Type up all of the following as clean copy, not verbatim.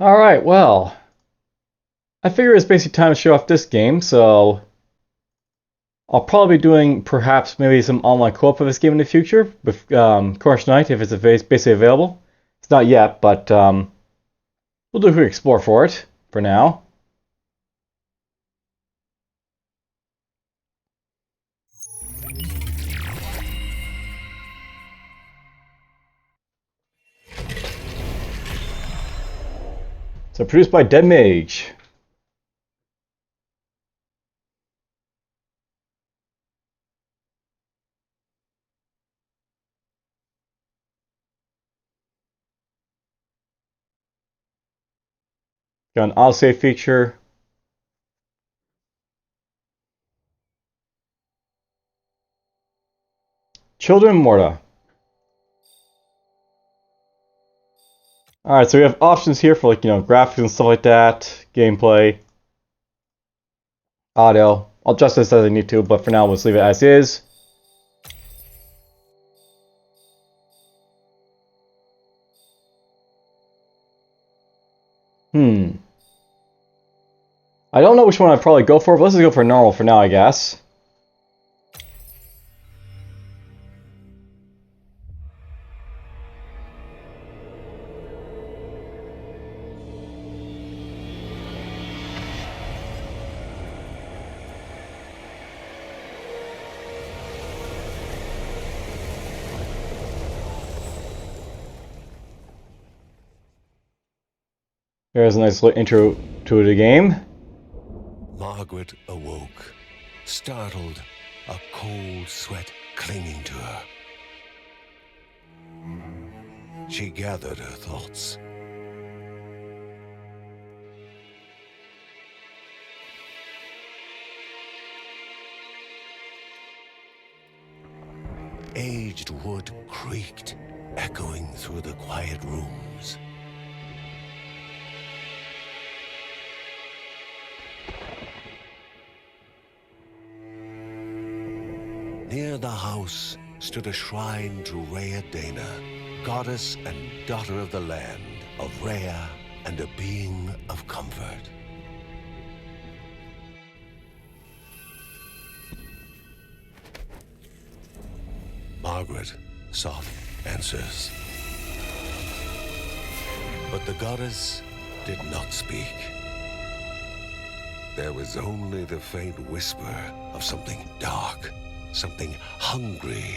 Alright, well, I figure it's basically time to show off this game, so I'll probably be doing perhaps maybe some online co-op of this game in the future with Cornish Knight if it's basically available. It's not yet, but we'll do a quick explore for it for now. So produced by Dead Mage. Got an autosave feature. Children Morta. Alright, so we have options here for graphics and stuff like that, gameplay, audio. I'll adjust this as I need to, but for now let's leave it as is. I don't know which one I'd probably go for, but let's just go for normal for now, I guess. There's a nice little intro to the game. Margaret awoke, startled, a cold sweat clinging to her. She gathered her thoughts. Aged wood creaked, echoing through the quiet rooms. Near the house stood a shrine to Rhea Dana, goddess and daughter of the land, of Rhea and a being of comfort. Margaret sought answers. But the goddess did not speak. There was only the faint whisper of something dark, something hungry.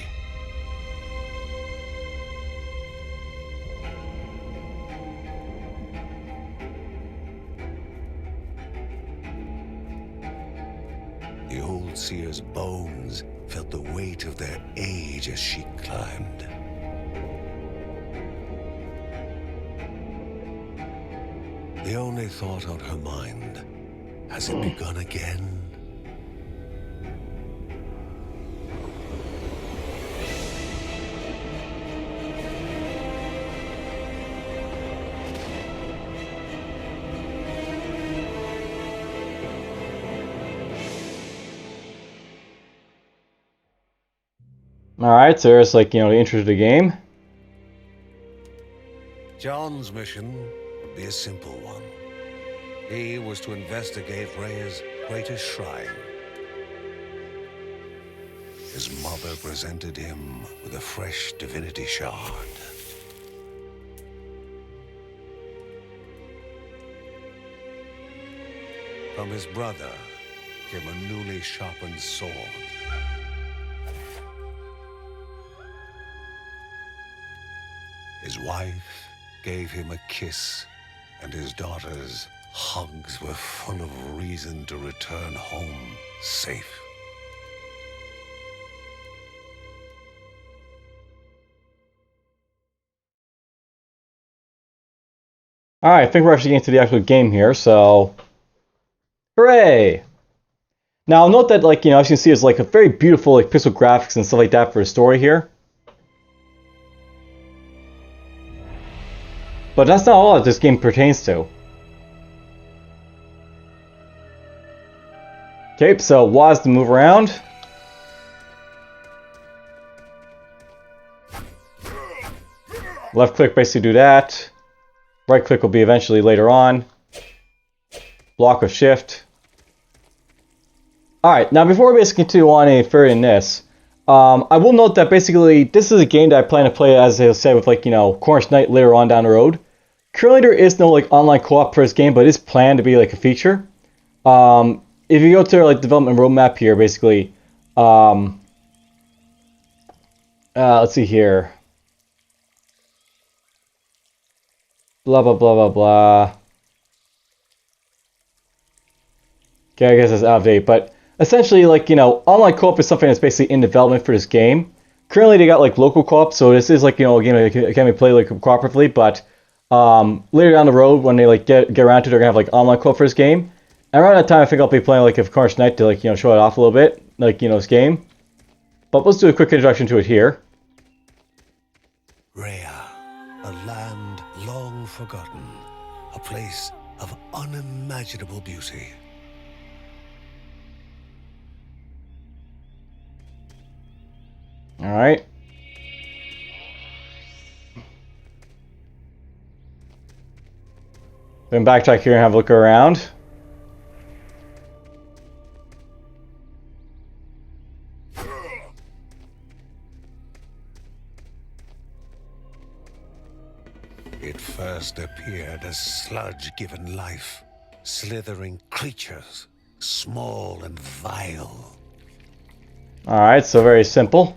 The old seer's bones felt the weight of their age as she climbed. The only thought on her mind, has it begun again? Alright, so there's the intro to the game. John's mission would be a simple one. He was to investigate Rhea's greatest shrine. His mother presented him with a fresh divinity shard. From his brother came a newly sharpened sword. His wife gave him a kiss, and his daughter's hugs were full of reason to return home safe. Alright, I think we're actually getting to the actual game here, so hooray! Now note that as you can see, it's a very beautiful pixel graphics and stuff like that for the story here. But that's not all that this game pertains to. Okay, so WASD to move around. Left click basically do that. Right click will be eventually later on. Block with shift. Alright, now before we basically continue on any further in this, I will note that basically this is a game that I plan to play, as I said, with like, you know, Cornish Knight later on down the road. Currently there is no like online co-op for this game, but it is planned to be like a feature. If you go to their like development roadmap here, basically, let's see here. Blah blah blah blah blah. Okay, I guess it's out of date, but essentially, like, you know, online co-op is something that's basically in development for this game. Currently, they got like local co-op, so this is like, you know, a game that can be played like cooperatively. But later down the road, when they like get around to it, they're gonna have like online co-op for this game. And around that time, I think I'll be playing like a Cornish Knight to like, you know, show it off a little bit, like, you know, this game. But let's do a quick introduction to it here. Rhea, a land long forgotten, a place of unimaginable beauty. All right. Then backtrack here and have a look around. It first appeared as sludge given life, slithering creatures, small and vile. All right, so very simple.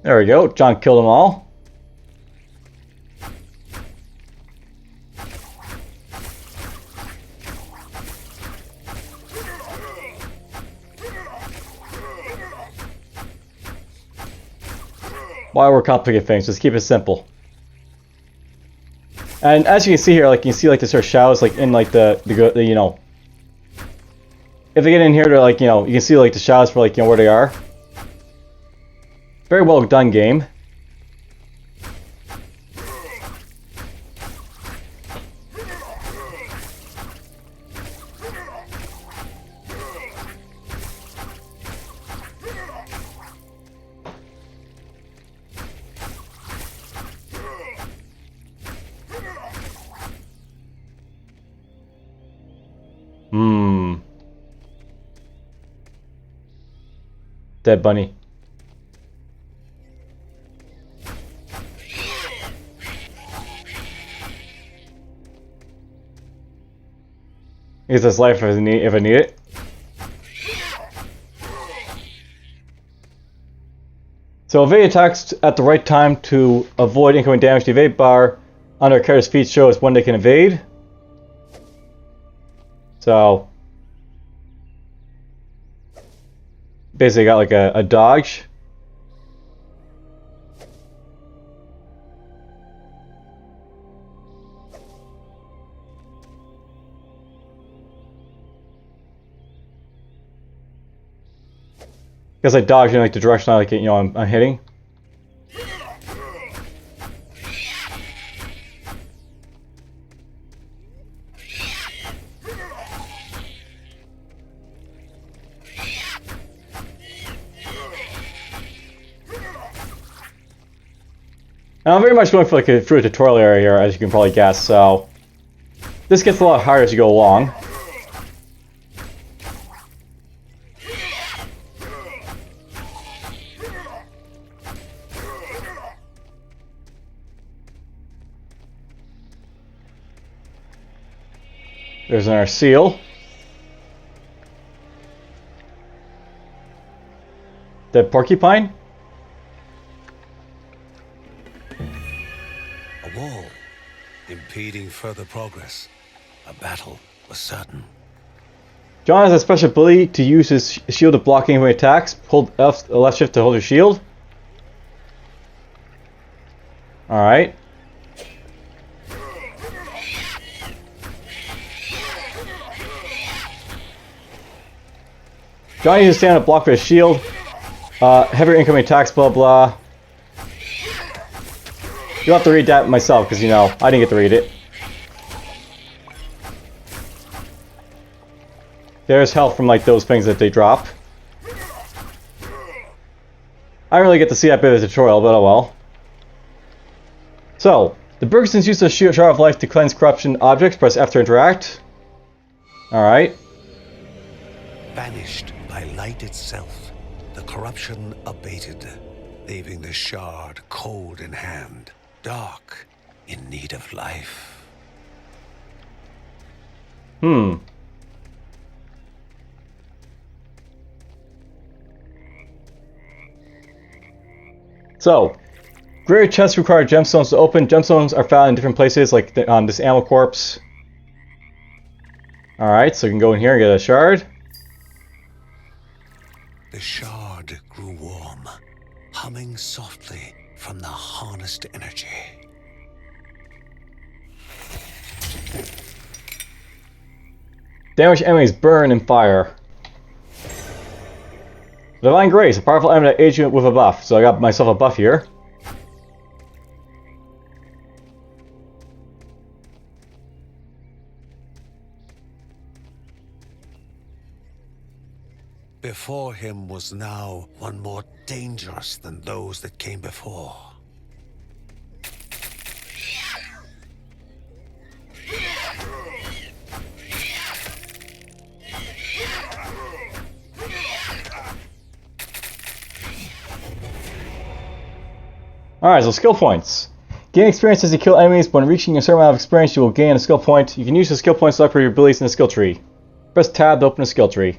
There we go. John killed them all. Why overcomplicate things? Just keep it simple. And as you can see here, like you can see like the sort of shadows like in like the you know, if they get in here, they're like, you know, you can see like the shadows for like, you know, where they are. Very well done game. Dead bunny. Use this life if I need it. So evade attacks at the right time to avoid incoming damage. The evade bar under a character's feet shows when they can evade. So basically got like a dodge. Because I dodge in like the direction I like it, you know, I'm hitting. And I'm very much going for like through a tutorial area here, as you can probably guess, so this gets a lot harder as you go along. There's our seal. Dead porcupine. A wall, impeding further progress. A battle was certain. John has a special ability to use his shield to block incoming attacks. Hold left shift to hold your shield. Alright. John uses stand up block for his shield. Heavier incoming attacks, blah blah. You'll have to read that myself, because, you know, I didn't get to read it. There's health from, like, those things that they drop. I don't really get to see that bit of the tutorial, but oh well. So, the Bergsons use the shard of life to cleanse corruption objects. Press F to interact. Alright. Banished by light itself, the corruption abated, leaving the shard cold in hand, dark, in need of life. So, greater chests require gemstones to open. Gemstones are found in different places, like on this ammo corpse. Alright, so you can go in here and get a shard. The shard grew warm, humming softly from the harnessed energy. Damaged enemies burn in fire. Divine Grace, a powerful enemy that aids you with a buff. So I got myself a buff here. Before him was now one more dangerous than those that came before. Alright, so skill points. Gain experience as you kill enemies. When reaching a certain amount of experience, you will gain a skill point. You can use the skill points to upgrade your abilities in the skill tree. Press tab to open a skill tree.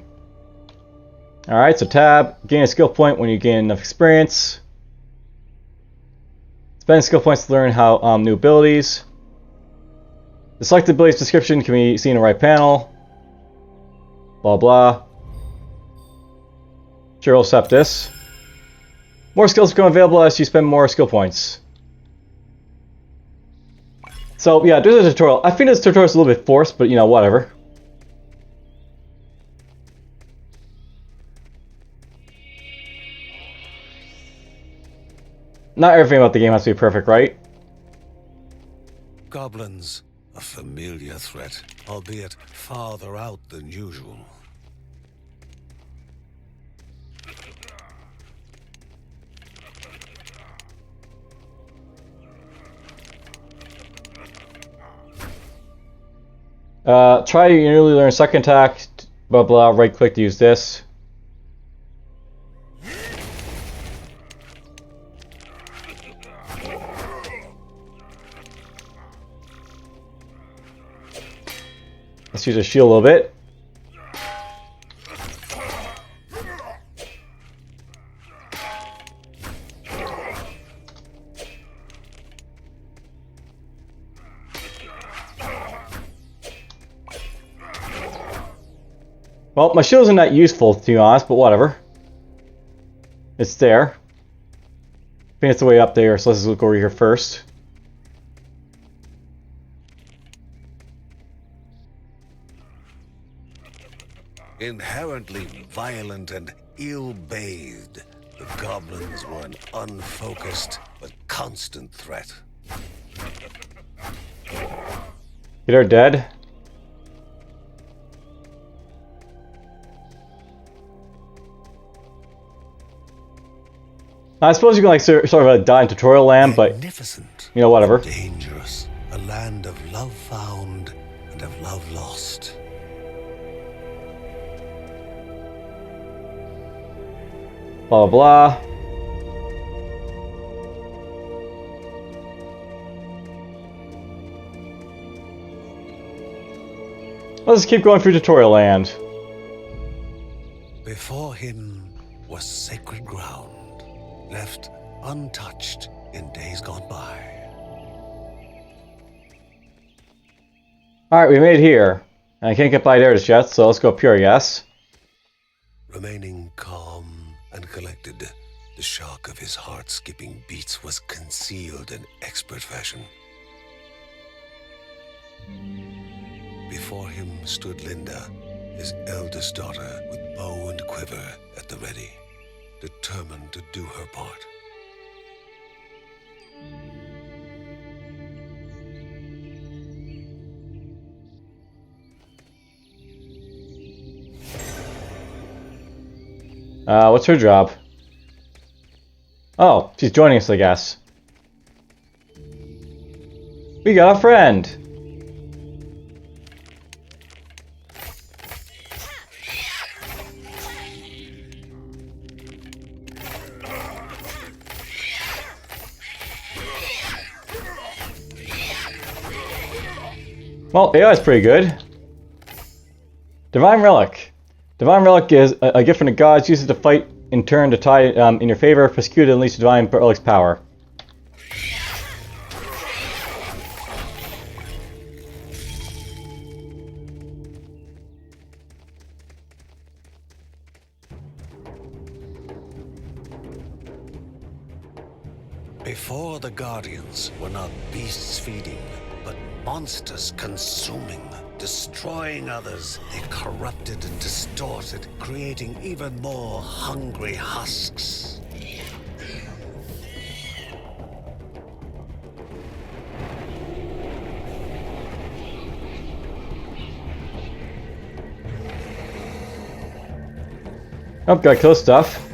Alright, so tab, gain a skill point when you gain enough experience. Spend skill points to learn how new abilities. The selected abilities description can be seen in the right panel. Blah blah. Sure, we'll accept this. More skills become available as you spend more skill points. So yeah, there's a tutorial. I think this tutorial is a little bit forced, but you know, whatever. Not everything about the game has to be perfect, right? Goblins, a familiar threat, albeit farther out than usual. Try to newly learn second attack, blah blah, right click to use this. Let's use a shield a little bit. Well, my shield isn't that useful, to be honest, but whatever. It's there. I think it's the way up there, so let's look over here first. Inherently violent and ill-bathed, the goblins were an unfocused but constant threat. They're dead. I suppose you can like sort of die in tutorial land, but you know, whatever. Dangerous, a land of love found and of love lost. Blah blah. Let's just keep going through tutorial land. Before him was sacred ground, left untouched in days gone by. Alright, we made it here. I can't get by there just yet, so let's go up here, I guess. Remaining calm and collected, the shock of his heart-skipping beats was concealed in expert fashion. Before him stood Linda, his eldest daughter, with bow and quiver at the ready, determined to do her part. What's her job? Oh, she's joining us, I guess. We got a friend! Well, AI is pretty good. Divine Relic. Divine Relic is a gift from the gods, used to fight in turn to tie in your favor, persecuted and unleash Divine Relic's power. Before the Guardians were not beasts feeding, but monsters consuming, destroying others. They corrupted and distorted, creating even more hungry husks. Oh, got kill stuff.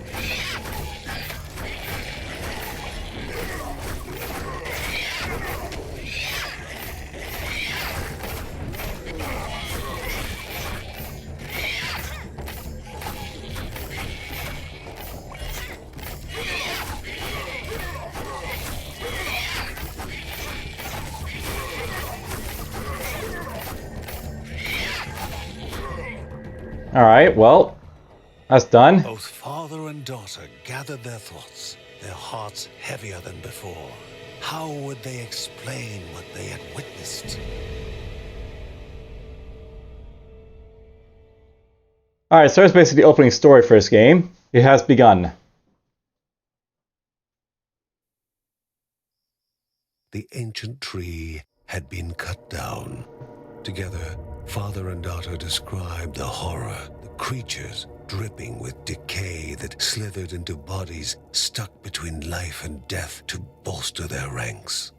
Alright, well, that's done. Both father and daughter gathered their thoughts, their hearts heavier than before. How would they explain what they had witnessed? Alright, so that's basically the opening story for this game. It has begun. The ancient tree had been cut down. Together, father and daughter described the horror, the creatures dripping with decay that slithered into bodies stuck between life and death to bolster their ranks.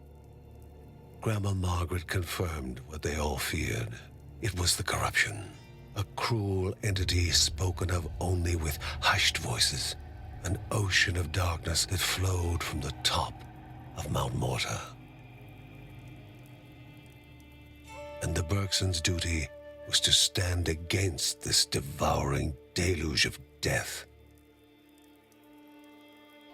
Grandma Margaret confirmed what they all feared. It was the corruption, a cruel entity spoken of only with hushed voices, an ocean of darkness that flowed from the top of Mount Morta. And the Bergsons' duty was to stand against this devouring deluge of death.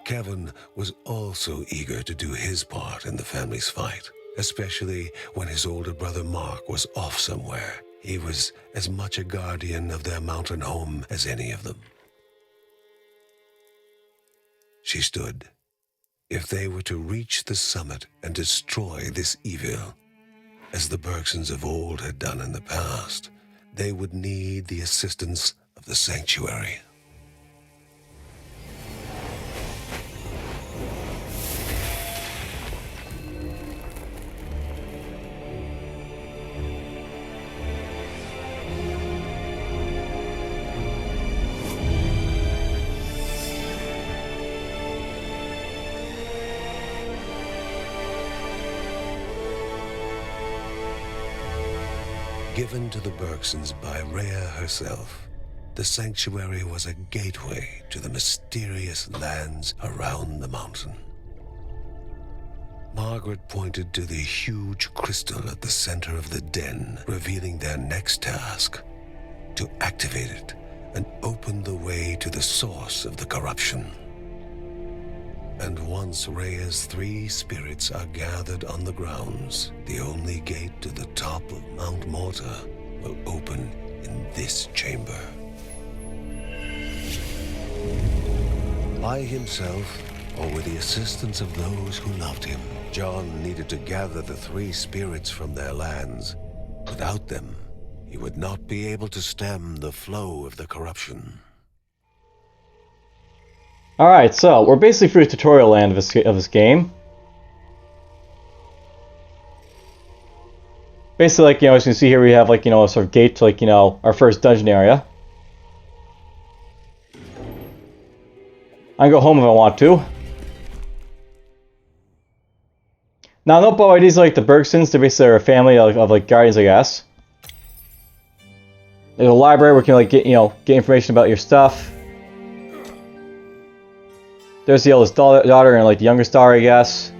Kevin was also eager to do his part in the family's fight, especially when his older brother Mark was off somewhere. He was as much a guardian of their mountain home as any of them. She stood. If they were to reach the summit and destroy this evil, as the Bergsons of old had done in the past, they would need the assistance of the Sanctuary. Given to the Bergsons by Rhea herself, the Sanctuary was a gateway to the mysterious lands around the mountain. Margaret pointed to the huge crystal at the center of the den, revealing their next task: to activate it and open the way to the source of the corruption. And once Rhea's 3 spirits are gathered on the grounds, the only gate to the top of Mount Morta will open in this chamber. By himself, or with the assistance of those who loved him, John needed to gather the 3 spirits from their lands. Without them, he would not be able to stem the flow of the corruption. Alright, so we're basically through the tutorial land of this game. Basically, like, as you can see here, we have, like, a sort of gate to, like, our first dungeon area. I can go home if I want to. Now, note, by the way, these are, like, the Bergsons. They're basically a family of, like, guardians, I guess. There's a library where you can, like, get information about your stuff. There's the eldest daughter and like the youngest daughter, I guess.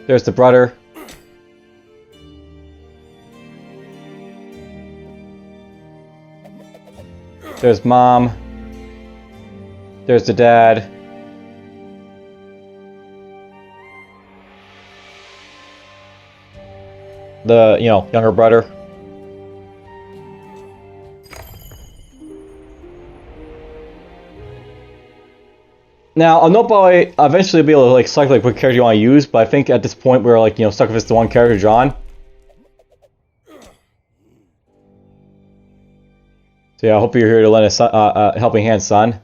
There's the brother. There's mom. There's the dad. The, younger brother. Now, I'll note by eventually be able to like select like what character you want to use, but I think at this point we're like, stuck with just the one character, John. So yeah, I hope you're here to lend a helping hand, son.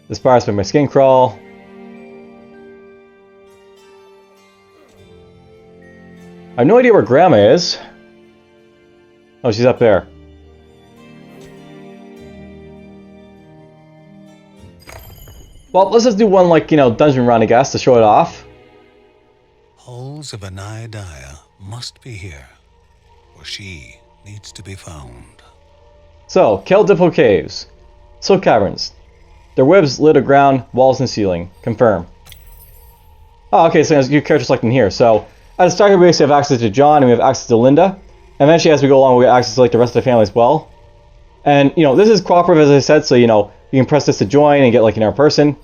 This fire's been my skin crawl. I have no idea where Grandma is. Oh, she's up there. Well, let's just do one, like, dungeon run, I guess, to show it off. Halls of Anaiadaya must be here, or she needs to be found. So, Kel Diplo Caves. Silk Caverns. Their webs litter ground, walls, and ceiling. Confirm. Oh, okay, so there's new character selecting here. So, at the start here, we basically have access to John, and we have access to Linda. And eventually, as we go along, we have access to, like, the rest of the family as well. And, this is cooperative, as I said, so, you can press this to join and get, like, another person.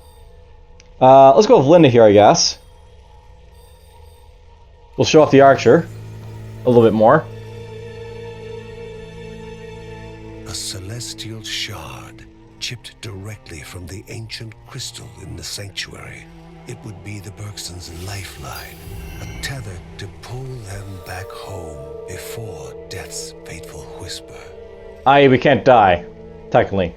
Let's go with Linda here, I guess. We'll show off the archer a little bit more. A celestial shard chipped directly from the ancient crystal in the sanctuary. It would be the Bergsons' lifeline, a tether to pull them back home before death's fateful whisper. I.e., we can't die, technically.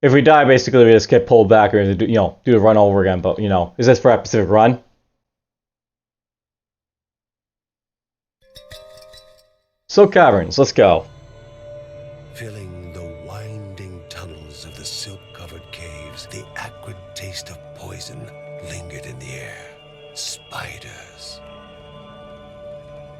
If we die, basically, we just get pulled back or do the run over again. But, is this for a specific run? Silk Caverns, let's go. Filling the winding tunnels of the silk-covered caves, the acrid taste of poison lingered in the air. Spiders.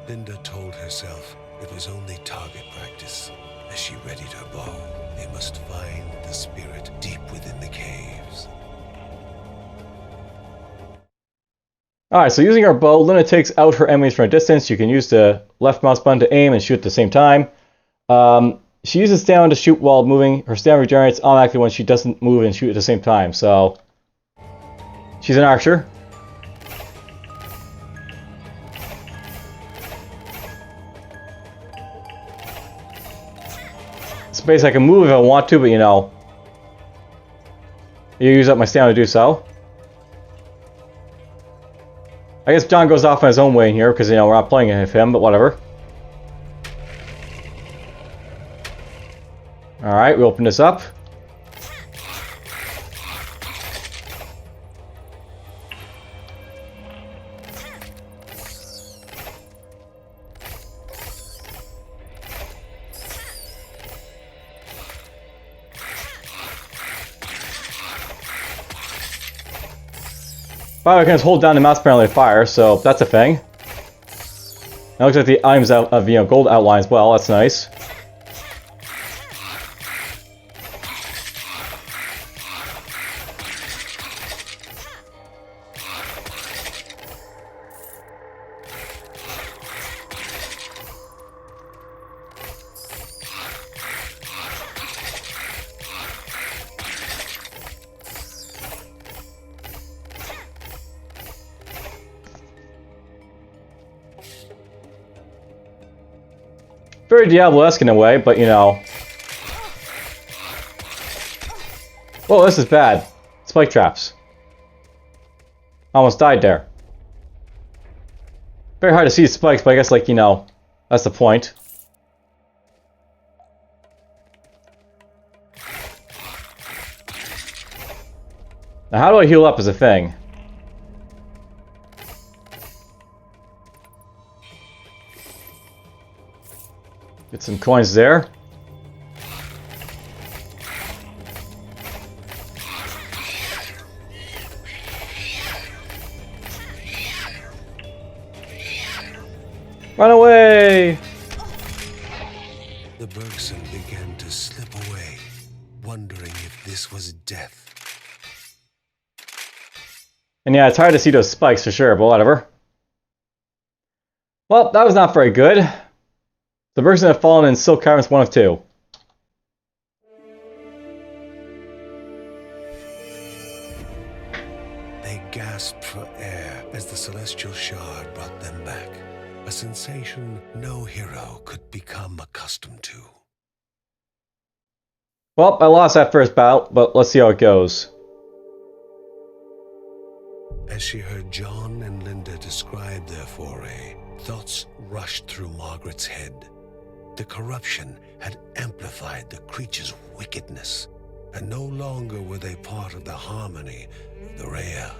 Linda told herself it was only target practice. As she readied her bow, they must find the spirit deep within the caves. Alright, so using our bow, Linda takes out her enemies from a distance. You can use the left mouse button to aim and shoot at the same time. She uses stamina to shoot while moving. Her stamina regenerates automatically when she doesn't move and shoot at the same time. So, she's an archer. So basically, I can move if I want to, but you use up my stamina to do so. I guess John goes off on his own way in here because, we're not playing with him, but whatever. Alright, we open this up. Wow, I can just hold down the mouse apparently to fire, so that's a thing. It looks like the items of gold outline as well, that's nice. Very Diablo-esque in a way, but Whoa, this is bad. Spike traps. Almost died there. Very hard to see spikes, but I guess, that's the point. Now, how do I heal up is a thing. Get some coins there. Run away! the Bergson began to slip away, wondering if this was death. And yeah, it's hard to see those spikes for sure, but whatever. Well, that was not very good. The Bergson have fallen in Silk Caverns 1 of 2. They gasped for air as the celestial shard brought them back. A sensation no hero could become accustomed to. Well, I lost that first battle, but let's see how it goes. As she heard John and Linda describe their foray, thoughts rushed through Margaret's head. The corruption had amplified the creature's wickedness, and no longer were they part of the harmony of the Rhea.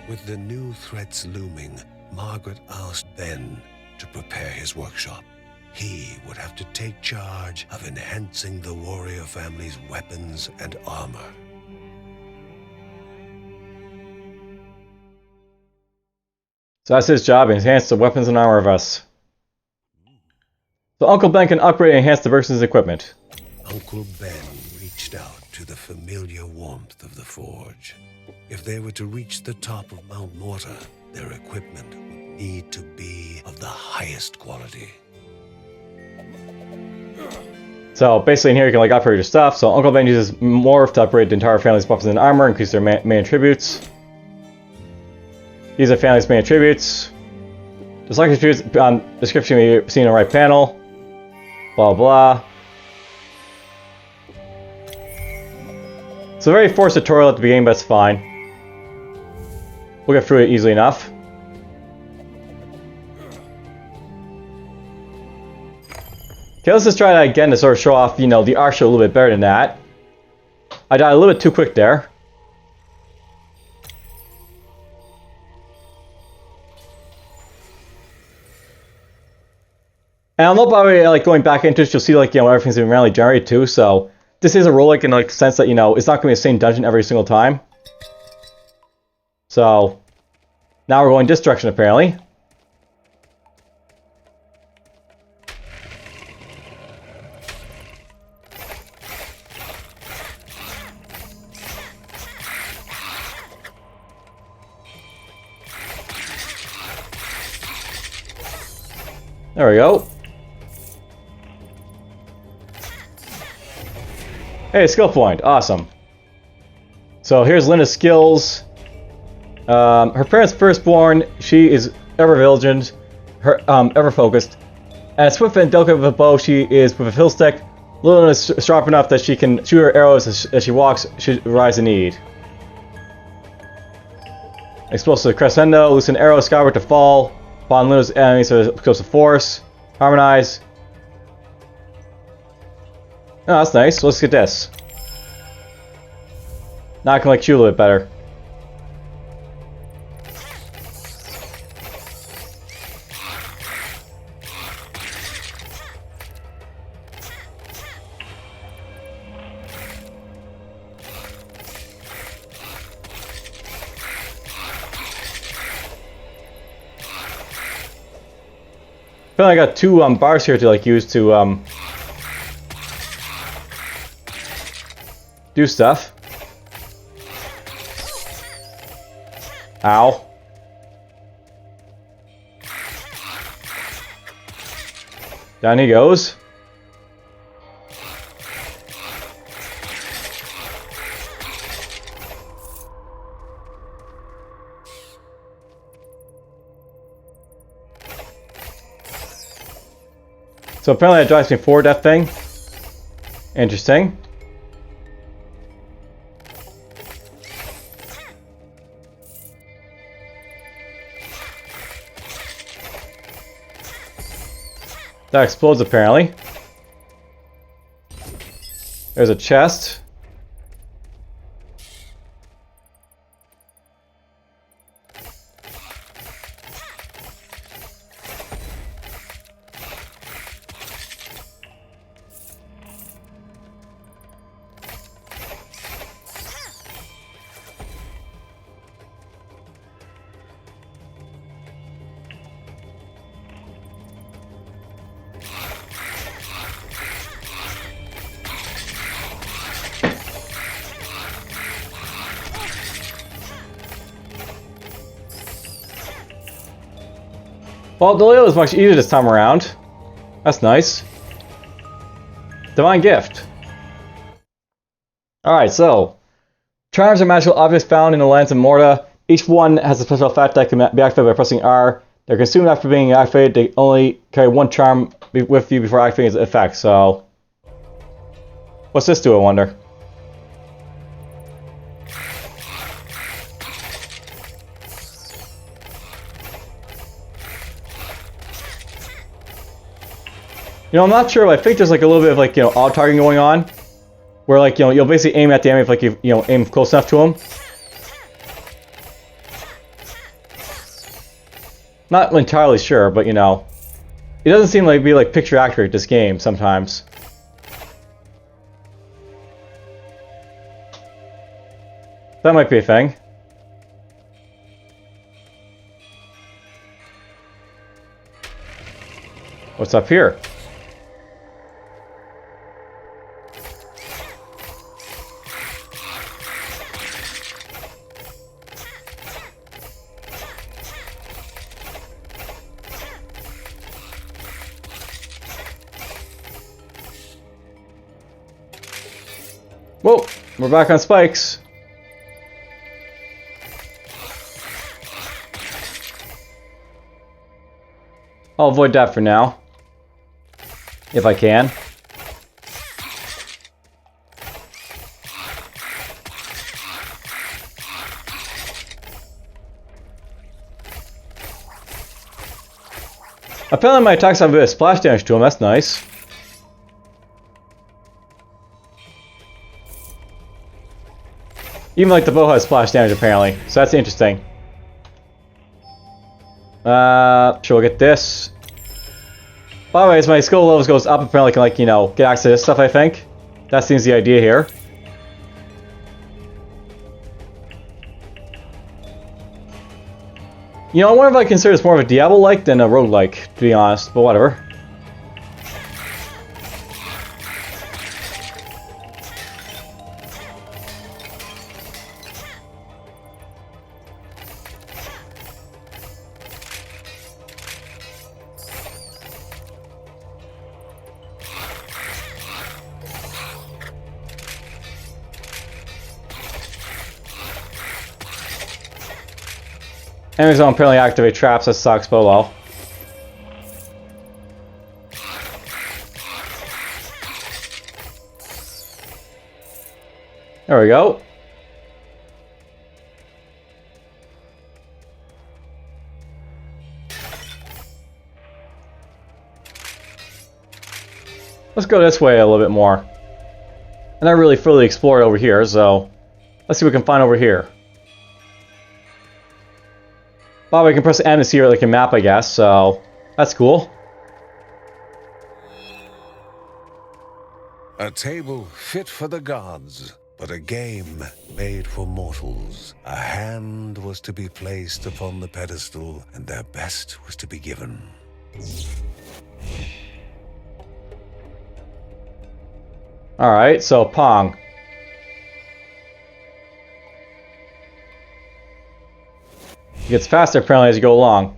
With the new threats looming, Margaret asked Ben to prepare his workshop. He would have to take charge of enhancing the warrior family's weapons and armor. So that's his job, enhance the weapons and armor of us. So Uncle Ben can upgrade and enhance the Bergson's equipment. Uncle Ben reached out to the familiar warmth of the forge. If they were to reach the top of Mount Morta, their equipment would need to be of the highest quality. So basically in here you can like upgrade your stuff. So Uncle Ben uses Morph to upgrade the entire family's weapons and armor, increase their main attributes. These are family's main attributes. The select attributes description you've seen in the right panel. Blah blah. It's a very forced tutorial at the beginning, but it's fine. We'll get through it easily enough. Okay, let's just try that again to sort of show off, you know, the archer a little bit better than that. I died a little bit too quick there. And I'm not probably like going back into it, you'll see like, you know, everything's been randomly generated too, so this is a roguelike in like the sense that, you know, it's not gonna be the same dungeon every single time. So now we're going this direction apparently. There we go. Hey, skill point. Awesome. So here's Linda's skills. Her parents' firstborn. She is ever vigilant, ever focused, and swift and delicate with a bow. She is with a hill stick. Lillian is sharp enough that she can shoot her arrows as she walks. Should rise in need. Explosive crescendo. Loosen arrows skyward to fall upon Linda's enemies. So explosive force. Harmonize. Oh, that's nice. Let's get this. Now I can like shoot a little bit better. I got two bars here to like use to do stuff. Ow. Down he goes. So apparently that drives me forward, that thing. Interesting. That explodes apparently. There's a chest. Well, the layout is much easier this time around. That's nice. Divine Gift. Alright, so. Charms are magical objects found in the lands of Morta. Each one has a special effect that can be activated by pressing R. They're consumed after being activated. They only carry one charm with you before activating its effect, so... What's this do, I wonder? You know, I'm not sure, but I think there's like a little bit of like, you know, auto-targeting going on. Where like, you know, you'll basically aim at the enemy if like you know, aim close enough to him. Not entirely sure, but you know. It doesn't seem like be like picture accurate this game sometimes. That might be a thing. What's up here? Whoa, we're back on spikes. I'll avoid that for now. If I can. Apparently my attacks have a bit of splash damage to them, that's nice. Even like the bow has splash damage apparently, so that's interesting. Sure, we'll get this. By the way, as my skill levels goes up, apparently I can like, you know, get access to this stuff, I think. That seems the idea here. You know, I wonder if I consider this more of a Diablo-like than a Rogue-like, to be honest, but whatever. Enemies don't apparently activate traps, that sucks, but well. There we go. Let's go this way a little bit more. And I really fully explored over here, so let's see what we can find over here. Oh, we can press N to see like a map, I guess, so that's cool. A table fit for the gods, but a game made for mortals. A hand was to be placed upon the pedestal, and their best was to be given. Alright, so Pong. It gets faster apparently as you go along.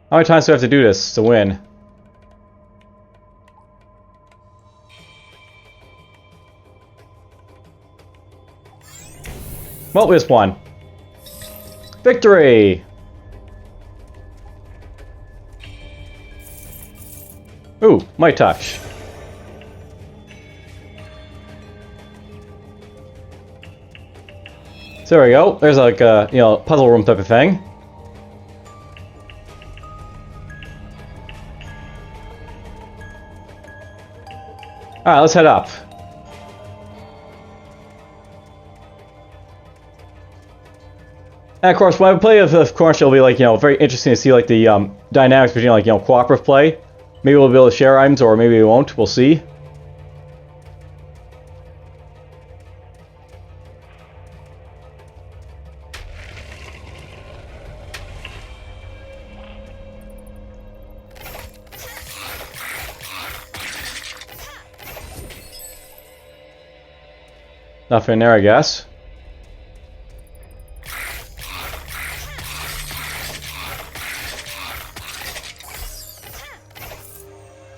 How many times do I have to do this to win? Well, we just won. Victory! Ooh, my touch. So there we go. There's like a, you know, puzzle room type of thing. Alright, let's head up. And of course, when I play of course, it'll be like, you know, very interesting to see like the dynamics between like, you know, cooperative play. Maybe we'll be able to share items, or maybe we won't. We'll see. Nothing there, I guess.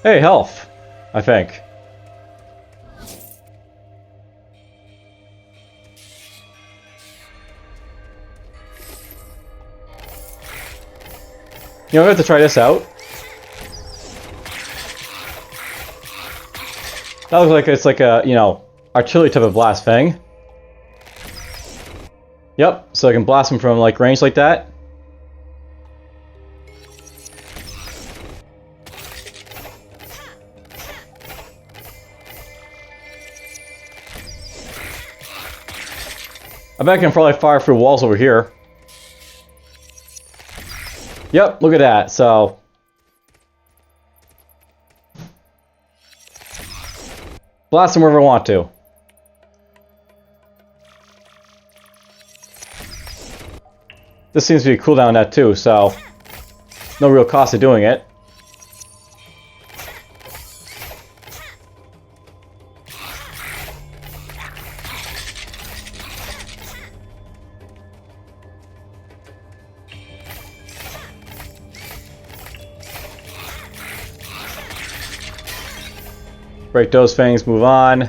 Hey, health, I think. You know, we have to try this out. That looks like it's like a, you know, artillery type of blast thing. Yep, so I can blast them from like range like that. I bet I can probably fire through walls over here. Yep, look at that. So blast them wherever I want to. This seems to be a cooldown net too, so no real cost of doing it. Break those things, move on.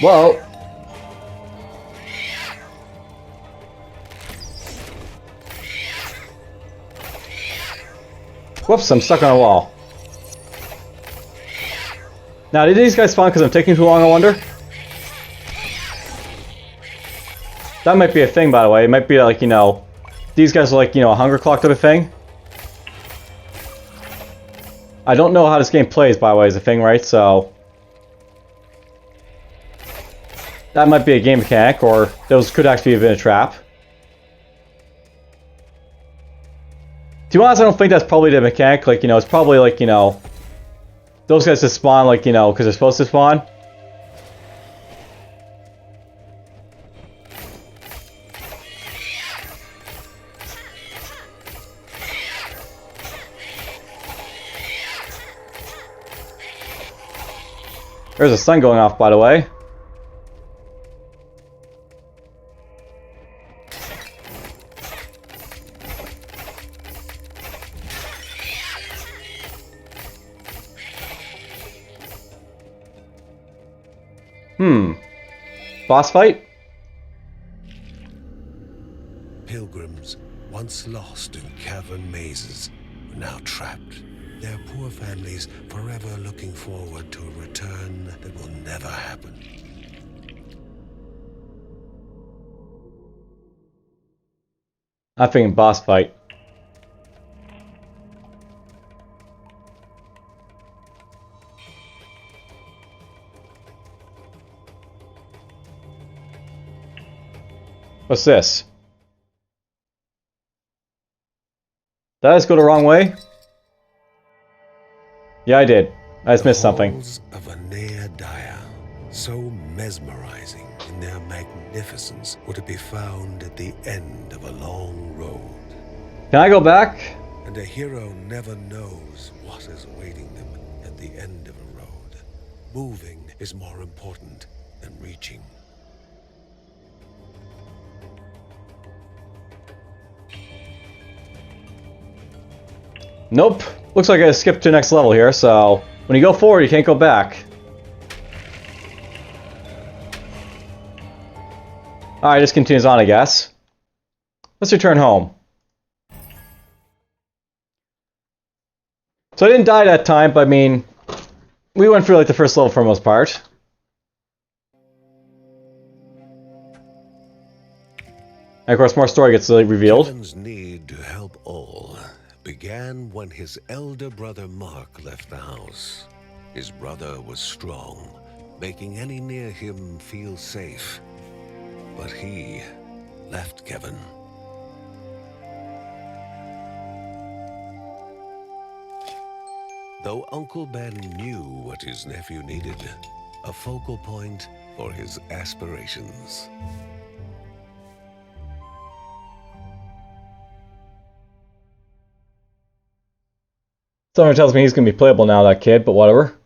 Whoa. Whoops, I'm stuck on a wall. Now, did these guys spawn because I'm taking too long, I wonder? That might be a thing, by the way. It might be like, you know, these guys are like, you know, a hunger clock type of thing. I don't know how this game plays, by the way, is a thing, right? So that might be a game mechanic, or those could actually have been a trap. To be honest, I don't think that's probably the mechanic. Like, you know, it's probably like, you know, those guys just spawn, like, you know, because they're supposed to spawn. There's a sun going off, by the way. Boss fight? Pilgrims, once lost in cavern mazes, are now trapped. Their poor families forever looking forward to a return that will never happen. I'm thinking boss fight. What's this? Did I just go the wrong way? Yeah, I did. I just missed something. Halls of Anea, so mesmerizing in their magnificence, were to be found at the end of a long road. Can I go back? And a hero never knows what is awaiting them at the end of a road. Moving is more important than reaching. Nope. Looks like I skipped to the next level here, so when you go forward, you can't go back. Alright, this continues on, I guess. Let's return home. So I didn't die that time, but I mean, we went through like the first level for the most part. And of course, more story gets revealed. Kevin's need to help all began when his elder brother Mark left the house. His brother was strong, making any near him feel safe. But he left Kevin. Though Uncle Ben knew what his nephew needed, a focal point for his aspirations. Someone tells me he's going to be playable now, that kid, but whatever.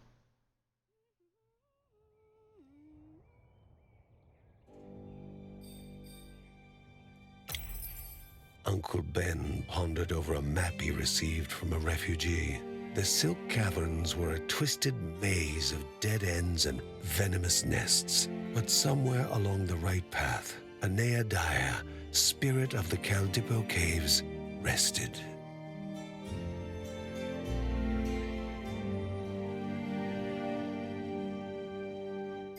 Uncle Ben pondered over a map he received from a refugee. The Silk Caverns were a twisted maze of dead ends and venomous nests. But somewhere along the right path, a Neadia, spirit of the Caldipo Caves, rested.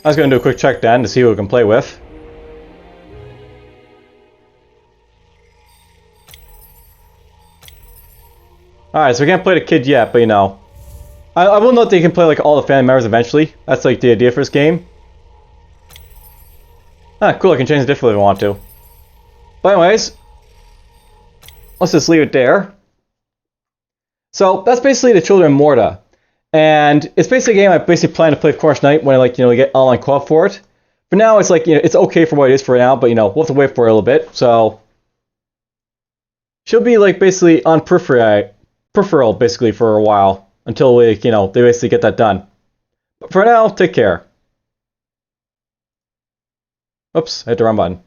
I was going to do a quick check then to see who we can play with. Alright, so we can't play the kid yet, but you know. I will note that you can play like all the family members eventually. That's like the idea for this game. Ah, cool, I can change the difficulty if I want to. But anyways, let's just leave it there. So that's basically the Children of Morta. And it's basically a game I basically plan to play with Cornish Knight when I get online co-op for it. For now, it's like, it's okay for what it is for now, but we'll have to wait for it a little bit. So she'll be like basically on peripheral basically for a while until they basically get that done. But for now, take care. Oops, I hit the wrong button.